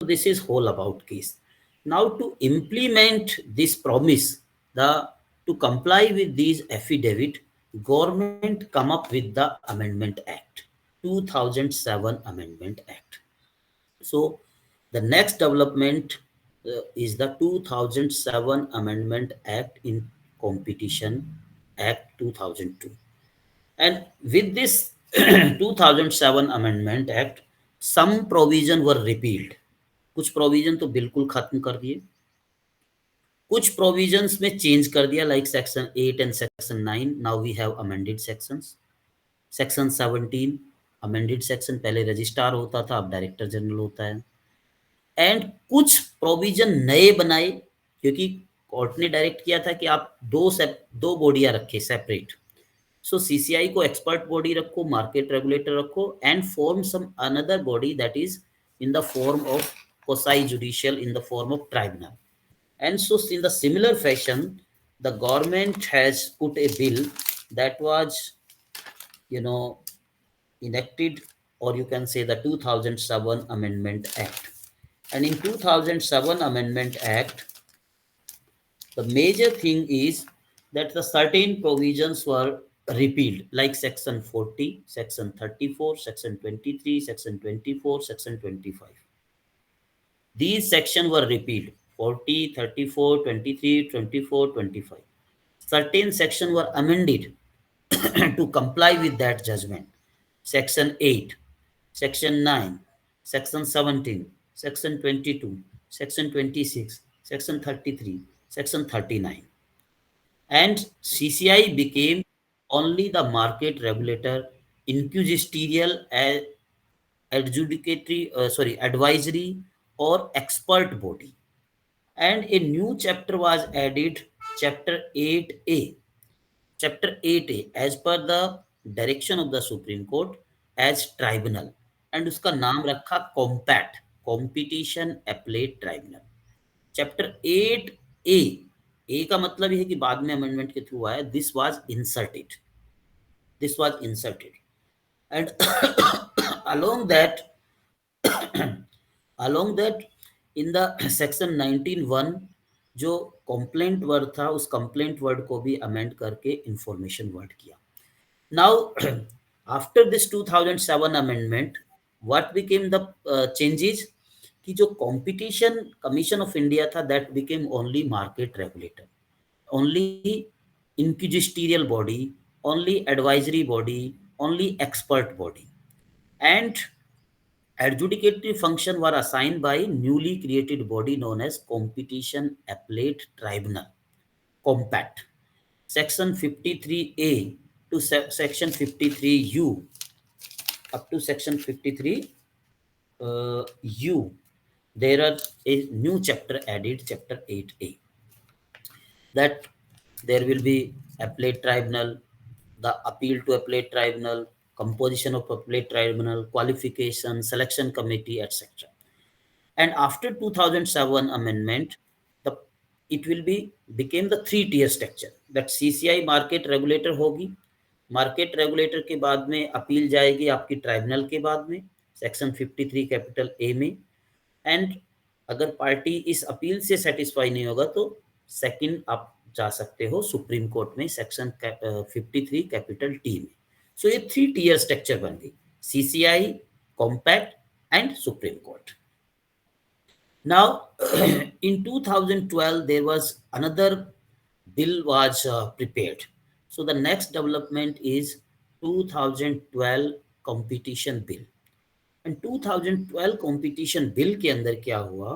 this is whole about case. Now to implement this promise, the to comply with these affidavit, government come up with the Amendment Act, 2007 Amendment Act. So the next development is the 2007 Amendment Act in Competition Act 2002. And with this 2007 Amendment Act, some provision were repealed. कुछ provision तो बिल्कुल खत्म कर दिए, कुछ provisions में change कर दिया, like section 8 and section 9 now we have amended sections. Section 17 amended section, पहले रजिस्ट्रार होता था, अब डायरेक्टर जनरल होता है. एंड कुछ प्रोविजन नए बनाए, क्योंकि कोर्ट ने डायरेक्ट किया था कि आप दो बॉडियां रखे सेपरेट. सो सीसीआई को एक्सपर्ट बॉडी रखो, मार्केट रेगुलेटर रखो, and form some another body that is in the form of quasi judicial, in the form of tribunal. And so in the similar fashion, the government has put a bill that was, enacted, or you can say the 2007 Amendment Act. And in 2007 Amendment Act, the major thing is that the certain provisions were repealed, like section 40, section 34, section 23, section 24, section 25. These sections were repealed: 40, 34, 23, 24, 25. Certain sections were amended to comply with that judgment. Section 8, Section 9, Section 17, Section 22, Section 26, Section 33, Section 39. And CCI became only the market regulator, inquisitorial, advisory or expert body. And a new chapter was added, chapter 8A. Chapter 8A, as per the direction of the Supreme Court, as tribunal. And उसका नाम रखा कॉम्पैट, competition appellate tribunal. Chapter 8A, A का मतलब यह है कि बाद में अमेंडमेंट के थ्रू आया. This was inserted and along that along that in the section 19(1) जो कंप्लेंट वर्ड था, उस कंप्लेंट वर्ड को भी अमेंड करके इंफॉर्मेशन वर्ड किया. Now after this 2007 amendment, what became the changes, कि जो कंपटीशन कमीशन ऑफ इंडिया था, that became only market regulator, only inquisitorial body, only advisory body, only expert body. And adjudicatory function were assigned by newly created body known as Competition Appellate Tribunal, COMPAT. Section 53A to section 53U, up to section 53U, there are a new chapter added, chapter 8A, that there will be appellate tribunal, the appeal to appellate tribunal, composition of appellate tribunal, qualification, selection committee, etc. And after 2007 amendment, the it will be became the 3-tier structure, that CCI market regulator होगी, market regulator के बाद में appeal जाएगी आपकी tribunal के बाद में, section 53 capital A में. एंड अगर पार्टी इस अपील से सेटिस्फाई नहीं होगा तो सेकंड आप जा सकते हो सुप्रीम कोर्ट में, सेक्शन 53 कैपिटल टी में. सो ये 3-tier स्ट्रक्चर बन गई, CCI, compact and supreme court. Now, in 2012, there was another bill was prepared. So the next development is 2012 competition bill. And 2012 competition bill के अंदर क्या हुआ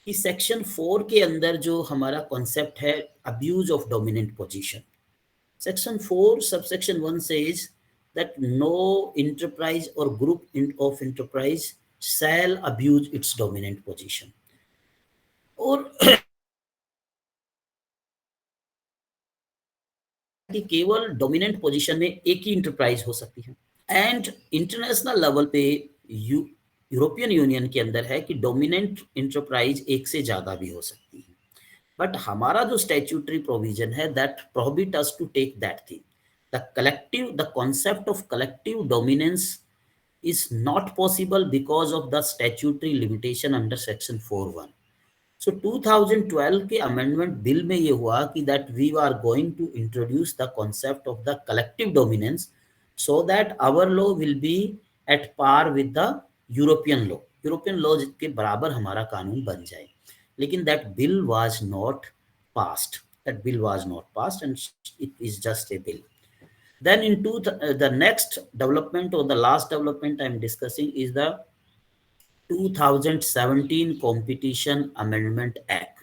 कि सेक्शन 4 के अंदर जो हमारा कॉन्सेप्ट है abuse of dominant position, section 4 subsection 1 says that no enterprise or group of enterprise shall abuse its dominant position. और कि केवल डोमिनेंट पोजीशन में एक ही इंटरप्राइज हो सकती है. एंड इंटरनेशनल लेवल पे यूरोपियन यूनियन के अंदर है कि डोमिनेंट इंटरप्राइज एक से ज्यादा भी हो सकती है. बट हमारा जो स्टैट्यूटरी प्रोविजन है that prohibit us to take that thing. The concept of collective dominance is not possible because of the statutory limitation under section 4(1). So 2012 के amendment bill में ये हुआ कि that we are going to introduce the concept of the collective dominance so that our law will be at par with the European law. European law के बराबर हमारा कानून बन जाए. लेकिन that bill was not passed. That bill was not passed and it is just a bill. Then the next development or the last development I'm discussing is the 2017 Competition Amendment Act.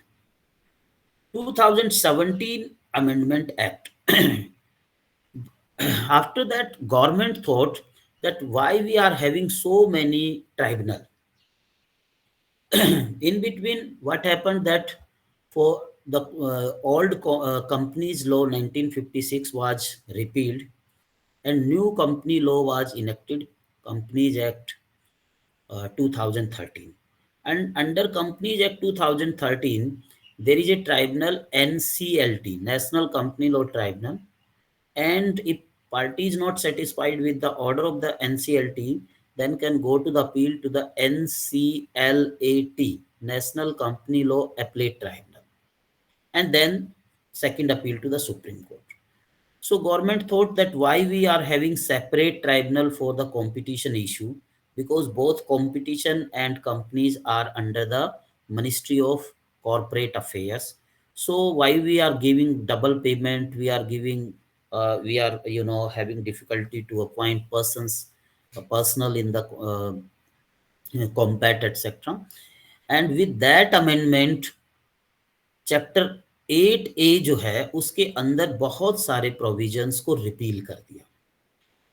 2017 Amendment Act. After that, government thought that why we are having so many tribunal. In between, what happened that for the old companies law 1956 was repealed and new company law was enacted, Companies Act 2013. And under Companies Act 2013, there is a tribunal NCLT, National Company Law Tribunal. And if party is not satisfied with the order of the NCLT, then can go to the appeal to the NCLAT, National Company Law Appellate Tribunal. And then second appeal to the Supreme Court. So government thought that why we are having separate tribunal for the competition issue, because both competition and companies are under the Ministry of Corporate Affairs. So why we are giving double payment, we are giving, we are having difficulty to appoint persons, personnel in the combat, etc. And with that amendment, chapter 8A जो है उसके अंदर बहुत सारे provisions को repeal कर दिया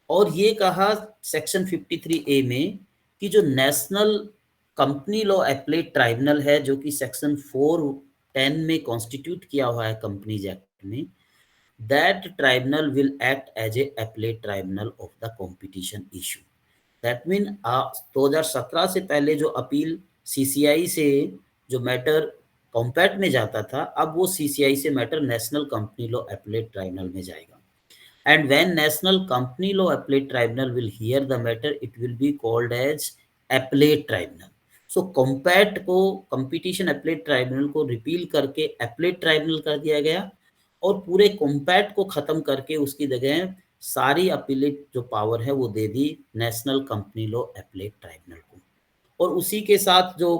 और ये कहा सेक्शन 53A में कि जो national company law appellate tribunal है जो कि सेक्शन 410 में कॉन्स्टिट्यूट किया हुआ है कंपनीज एक्ट में, that tribunal will act as a appellate tribunal of the competition issue. That mean 2017 से पहले जो अपील सीसीआई से जो मैटर कॉम्पैक्ट में जाता था, अब वो सीसीआई से matter national company law appellate tribunal में जाएगा. And when national company law appellate tribunal will hear the matter, it will be called as appellate tribunal. So compact को, कंपटीशन एप्लेट ट्राइब्यूनल को रिपील करके appellate tribunal कर दिया गया और पूरे कॉम्पैक्ट को खत्म करके उसकी जगह सारी अपीलेट जो पावर है वो दे दी national company law appellate tribunal को. और उसी के साथ जो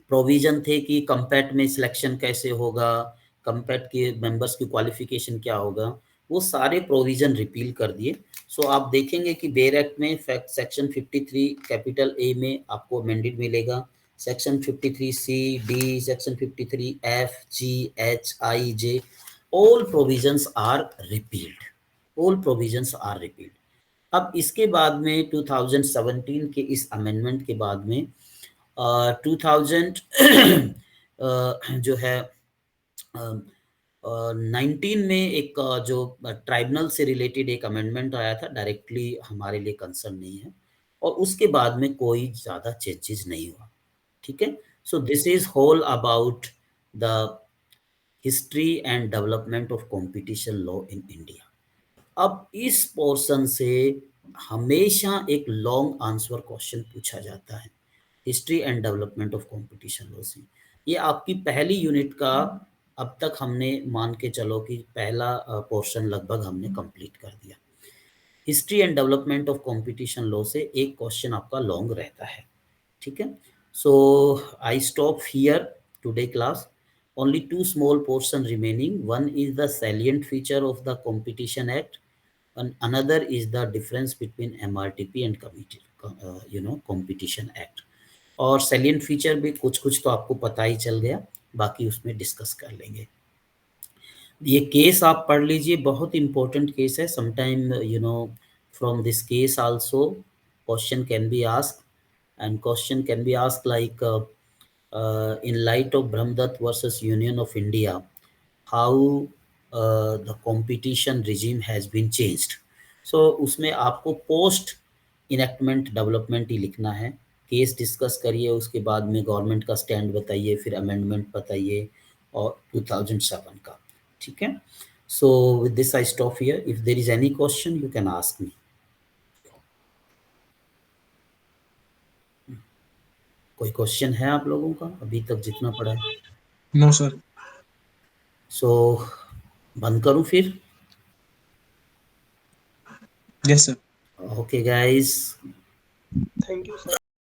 प्रोविजन थे कि कंपैक्ट में सिलेक्शन कैसे होगा, कंपैक्ट के मेंबर्स की क्वालिफिकेशन क्या होगा, वो सारे प्रोविजन रिपील कर दिए. सो आप देखेंगे कि बेयर एक्ट में सेक्शन 53 कैपिटल ए में आपको अमेंडेड मिलेगा, section 53C, D, section 53F, G, H, I, J, all provisions are repealed. All provisions are repealed. अब इसके बाद में 2017 के इस अमेंडमेंट के बाद में 2000 जो है 19 में एक जो ट्राइब्यूनल से रिलेटेड एक अमेंडमेंट आया था, डायरेक्टली हमारे लिए कंसर्न नहीं है और उसके बाद में कोई ज़्यादा चेंजेस नहीं हुआ. ठीक है. So this is whole about the history and development of competition law in India. अब इस पोर्शन से हमेशा एक लॉन्ग आंसर क्वेश्चन पूछा जाता है history and development of competition law से. ये आपकी पहली यूनिट का अब तक हमने मान के चलो कि पहला पोर्शन लगभग हमने कंप्लीट कर दिया. History and development of competition law से एक क्वेश्चन आपका लॉन्ग रहता है. ठीक है. So I stop here today class. Only two small portion remaining. One is the salient feature of the Competition Act, and another is the difference between MRTP and Competition Act. और salient feature भी कुछ तो आपको पता ही चल गया, बाकी उसमें डिस्कस कर लेंगे. ये केस आप पढ़ लीजिए, बहुत इंपॉर्टेंट केस है. Sometime from this case also question can be asked, and question can be asked like in light of Brahmdatt versus Union of India, how the competition regime has been changed. So उसमें आपको post enactment development ही लिखना है. Case discuss करिए, उसके बाद में government का stand बताइए, फिर अमेंडमेंट बताइए और 2007 का. ठीक है. So with this I stop here. If there is any question you can ask me. कोई क्वेश्चन है आप लोगों का अभी तक जितना पढ़ा है? No sir. सो बंद करूं फिर? Yes sir. Okay guys, thank you sir.